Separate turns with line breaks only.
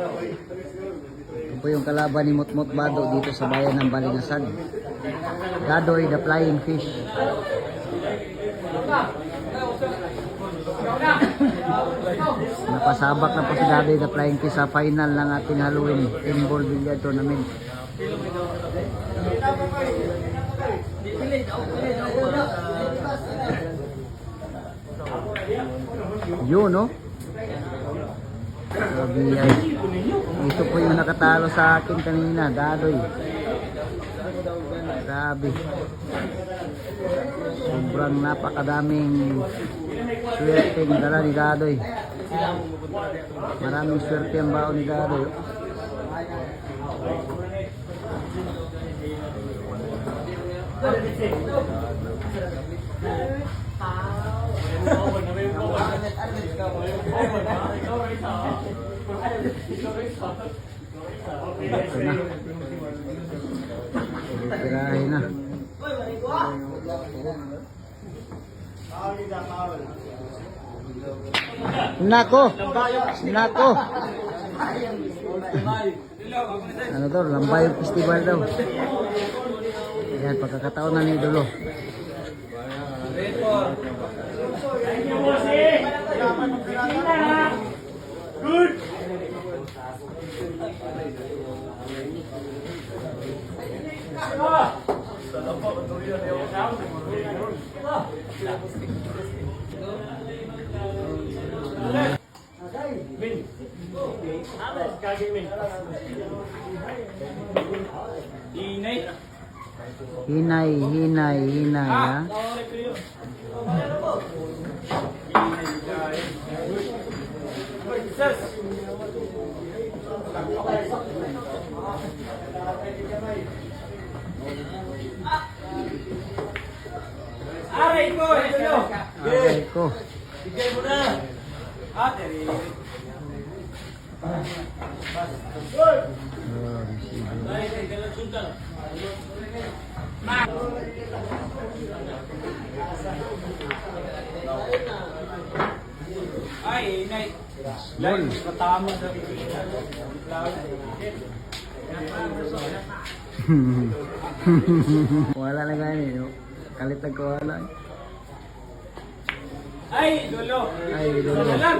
Ito po yung kalaban ni Mutmut Bado dito sa bayan ng Balingasag. Gadoy the Flying Fish. Napasabak na po si Gadoy the Flying Fish sa final ng ating Halloween Pinball Billiard Tournament. Yun, no? Ito po yung nakatalo sa akin kanina, Gadoy. Grabe. Sobrang napakadaming swerte ng dala ni Gadoy. Maraming swerte ang baon ni Gadoy. Ito na. Tirahin na. Nako. Nako. Ano to? Lambayong Festival daw. Ayan, pagkakataon na ni Idolo. Good. Hinay ha.
Aray ko, ito.
Aray ko.
Bigay mo na. Ate. Ay, inay.
Lol.
Katama sa
Wala na gani, no? Kalit nagkawala.
Ay, dulo.
Ay, Idolo.
Lang.